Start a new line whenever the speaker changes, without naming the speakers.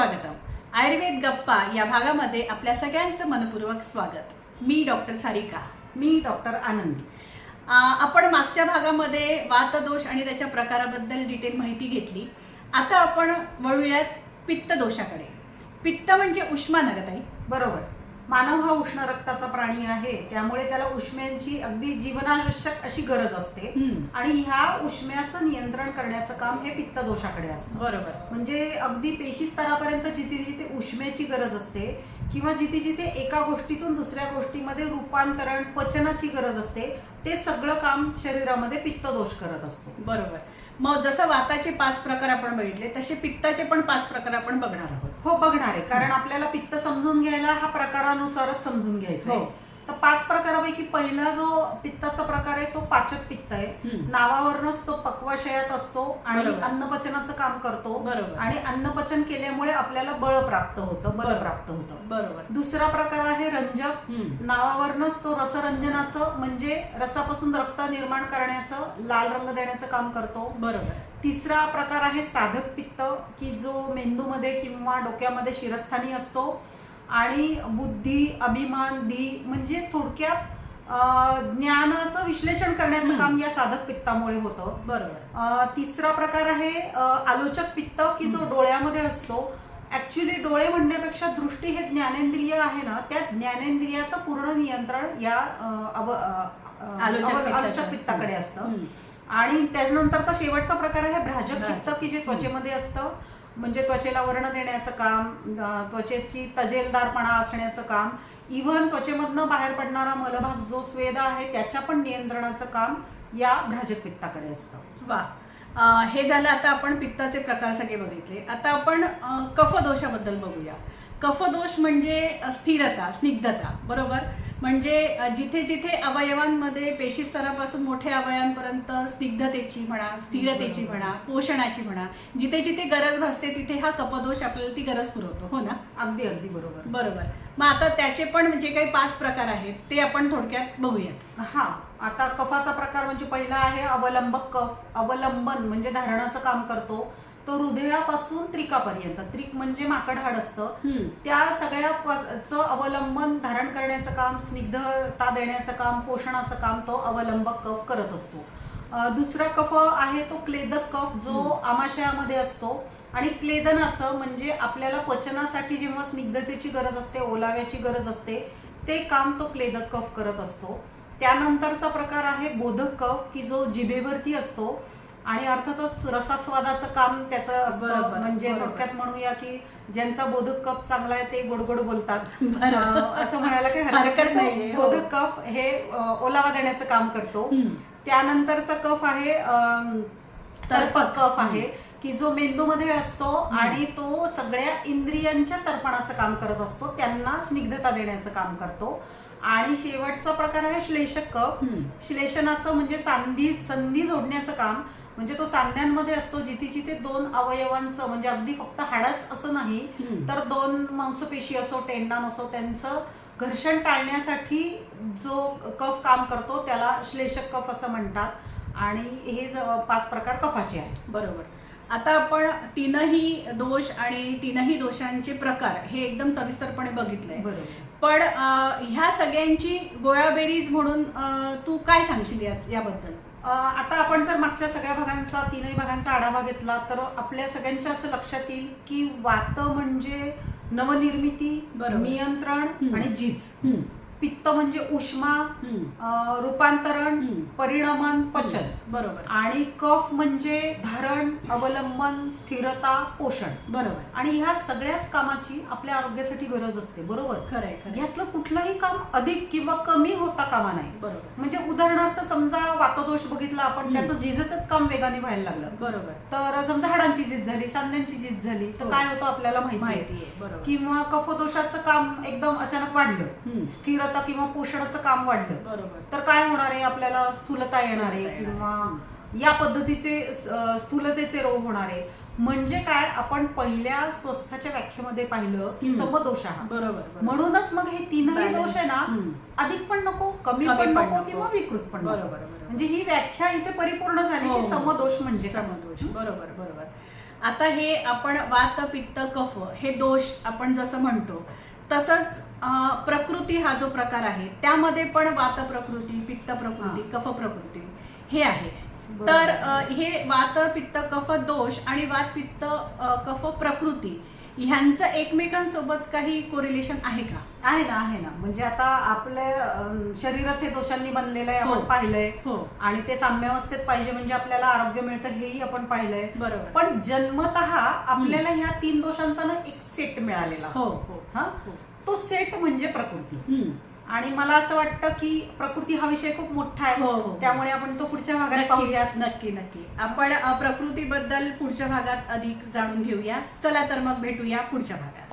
सुस्वागतम. आयुर्वेद गप्पा या भागामध्ये आपल्या सगळ्यांचं मनपूर्वक स्वागत. मी डॉक्टर सारिका.
मी डॉक्टर आनंदी.
आपण मागच्या भागामध्ये वातदोष आणि त्याच्या प्रकाराबद्दल डिटेल माहिती घेतली. आता आपण वळूयात पित्त दोषाकडे. पित्त म्हणजे उष्मा नगताई.
बरोबर. मानव हा उष्ण रक्ताचा प्राणी आहे, त्यामुळे त्याला उष्म्यांची अगदी जीवनावश्यक अशी गरज असते आणि ह्या उष्म्याचं नियंत्रण करण्याचं काम हे पित्त दोषाकडे असतं.
बरोबर.
म्हणजे अगदी पेशी स्तरापर्यंत जिथे जिथे उष्मेची गरज असते किंवा जिथे जिथे एका गोष्टीतून दुसऱ्या गोष्टीमध्ये रूपांतरण पचनाची गरज असते, ते सगळं काम शरीरामध्ये पित्त दोष करत असतो.
बरोबर. मग जसं वाताचे 5 प्रकार आपण बघितले, तसे पित्ताचे पण 5 प्रकार आपण बघणार आहोत.
हो, बघणार आहे. कारण आपल्याला पित्त समजून घ्यायला हा प्रकारानुसारच समजून घ्यायचा आहे. तर 5 प्रकारापैकी पहिला जो पित्ताचा प्रकार आहे तो पाचक पित्त आहे. नावावरूनच तो पक्वाशयात असतो आणि अन्नपचनाचं काम करतो.
बरोबर.
आणि अन्नपचन केल्यामुळे आपल्याला बळ प्राप्त होतं, बल प्राप्त होतं.
बरोबर.
दुसरा प्रकार आहे रंजक. नावावरूनच तो रसरंजनाचं म्हणजे रसापासून रक्त निर्माण करण्याचं, लाल रंग देण्याचं काम करतो.
बरोबर.
तिसरा प्रकार आहे साधक पित्त, की जो मेंदूमध्ये किंवा डोक्यामध्ये शिरस्थानी असतो आणि बुद्धी, अभिमान, धी म्हणजे थोडक्यात ज्ञानाचं विश्लेषण करण्याचं काम या साधक पित्तामुळे होतं.
बरोबर.
तिसरा प्रकार आहे आलोचक पित्त, की जो डोळ्यामध्ये असतो. ऍक्च्युली डोळे म्हणण्यापेक्षा दृष्टी हे ज्ञानेंद्रिय आहे ना, त्या ज्ञानेंद्रियाचं पूर्ण नियंत्रण या आलोचक पित्ताकडे असतं. आणि त्यानंतरचा शेवटचा प्रकार आहे भ्राजक पित्त, की जे त्वचेमध्ये असतं. म्हणजे त्वचेला वर्ण देण्याचं काम, त्वचेची तजेलदारपणा असण्याचं काम, इव्हन त्वचेमधनं बाहेर पडणारा मलभाग जो स्वेद आहे त्याच्या पण नियंत्रणाचं काम या भ्राजक पित्ताकडे असतं.
वा. हे झालं. आता आपण पित्ताचे प्रकार सगळे बघितले. आता आपण कफदोषाबद्दल बघूया. कफदोष म्हणजे स्थिरता, स्निग्धता. बरोबर. म्हणजे जिथे जिथे अवयवांमध्ये पेशी स्तरापासून मोठ्या अवयवांपर्यंत स्निग्धतेची म्हणा, स्थिरतेची म्हणा, पोषणाची म्हणा, जिथे जिथे गरज भासते तिथे हा कफदोष आपल्याला ती गरज पुरवतो. हो ना?
अगदी अगदी बरोबर.
बरोबर. मग आता त्याचे पण जे काही 5 प्रकार आहेत ते आपण थोडक्यात बघूयात.
हा. आता कफाचा प्रकार म्हणजे पहिला आहे अवलंबक कफ. अवलंबन म्हणजे धारणाचं काम करतो. तो हृदयापासून त्रिकापर्यंत, त्रिक म्हणजे माकड हाड असतं, त्या सगळ्याचं अवलंबन धारण करण्याचं काम, स्निग्धता देण्याचं काम, पोषणाचं काम तो अवलंबक कफ करत असतो. दुसरा कफ आहे तो क्लेदक कफ, जो आमाशयामध्ये असतो. आणि क्लेदनाचं म्हणजे आपल्याला पचनासाठी जेव्हा स्निग्धतेची गरज असते, ओलाव्याची गरज असते, ते काम तो क्लेदक कफ करत असतो. त्यानंतरचा प्रकार आहे बोधक कफ, की जो जिभेवरती असतो आणि अर्थातच रसास्वादाचं काम त्याचं असतं. म्हणजे थोडक्यात म्हणूया की ज्यांचा बोधक कफ चांगला आहे ते गोडगोड बोलतात, असं म्हणायला काही हरकत नाही. बोधक कफ हे ओलावा देण्याचं काम करतो. त्यानंतरचा कफ आहे तर्पक कफ आहे, की जो मेंदूमध्ये असतो आणि तो सगळ्या इंद्रियांच्या तर्पणाचं काम करत असतो, त्यांना स्निग्धता देण्याचं काम करतो. आणि शेवटचा प्रकार आहे श्लेषक कफ. श्लेषणाचं म्हणजे संधी जोडण्याचं काम. म्हणजे तो सांध्यांमध्ये असतो, जिथे जिथे 2 अवयवांचं म्हणजे अगदी फक्त हाडच असं नाही तर 2 मांसपेशी असो, टेंडन असो, त्यांचं घर्षण टाळण्यासाठी जो कफ काम करतो त्याला श्लेषक कफ असं म्हणतात. आणि हे 5 प्रकार कफाचे आहेत.
बरोबर. आता आपण 3ही दोष आणि 3ही दोषांचे प्रकार हे एकदम सविस्तरपणे बघितलंय. पण ह्या सगळ्यांची गोळाबेरीज म्हणून तू काय सांगशील याबद्दल?
आता आपण जर मागच्या सगळ्या भागांचा, 3ही भागांचा आढावा घेतला तर आपल्या सगळ्यांच्या असं लक्षात येईल की वात म्हणजे नवनिर्मिती, नियंत्रण आणि झीज. पित्त म्हणजे उष्मा, रूपांतरण, परिणमन, पचन.
बरोबर.
आणि कफ म्हणजे धारण, अवलंबन, स्थिरता, पोषण.
बरोबर.
आणि ह्या सगळ्याच कामाची आपल्या आरोग्यासाठी गरज असते. बरोबर.
खरंय.
यातलं कुठलंही काम अधिक किंवा कमी होता कामा नाही.
बरोबर.
म्हणजे उदाहरणार्थ समजा वातदोष बघितला आपण, त्याचं झिजच काम वेगाने व्हायला लागलं.
बरोबर.
तर समजा हाडांची झीज झाली, सांध्यांची झीज झाली तर काय होतं आपल्याला माहिती
आहे. बरोबर.
किंवा कफदोषाचं काम एकदम अचानक वाढलं, स्थिरता किंवा पोषणाचं काम वाढलं,
बरोबर,
तर काय होणार आहे? आपल्याला स्थूलता येणार आहे किंवा या पद्धतीचे स्थूलतेचे रोग होणार आहे. म्हणजे काय, आपण पहिल्या स्वस्थाच्या व्याख्येमध्ये पाहिलं की समदोष आहात.
बरोबर.
म्हणूनच मग हे तीनही दोष आहे ना, अधिक पण नको, कमी पण नको किंवा विकृत पण नको.
बरोबर.
म्हणजे ही व्याख्या इथे परिपूर्ण झाली की समदोष म्हणजे काय.
समदोष. बरोबर. आता हे आपण वात पित्त कफ हे दोष आपण जसं म्हणतो, तसंच प्रकृती हा जो प्रकार आहे त्यामध्ये पण वात प्रकृती, पित्त प्रकृती, कफ प्रकृती हे आहे. तर हे वात पित्त कफ दोष आणि वात पित्त कफ प्रकृती ह्यांचं एकमेकांसोबत काही कोरिलेशन आहे का?
आहे ना. म्हणजे आता आपल्या शरीरच हे दोषांनी बनलेलं आहे, आपण पाहिलंय. आणि ते साम्यावस्थेत पाहिजे म्हणजे आपल्याला आरोग्य मिळतं, हेही आपण पाहिलंय.
बरोबर.
पण जन्मतः आपल्याला ह्या 3 दोषांचा ना एक सेट मिळालेला असतो. तो सेट म्हणजे प्रकृती. आणि मला असं वाटतं की प्रकृती हा विषय खूप मोठा आहे, त्यामुळे आपण तो पुढच्या भागात पाहूयात.
नक्की. आपण प्रकृतीबद्दल पुढच्या भागात अधिक जाणून घेऊया. चला तर मग भेटूया पुढच्या भागात.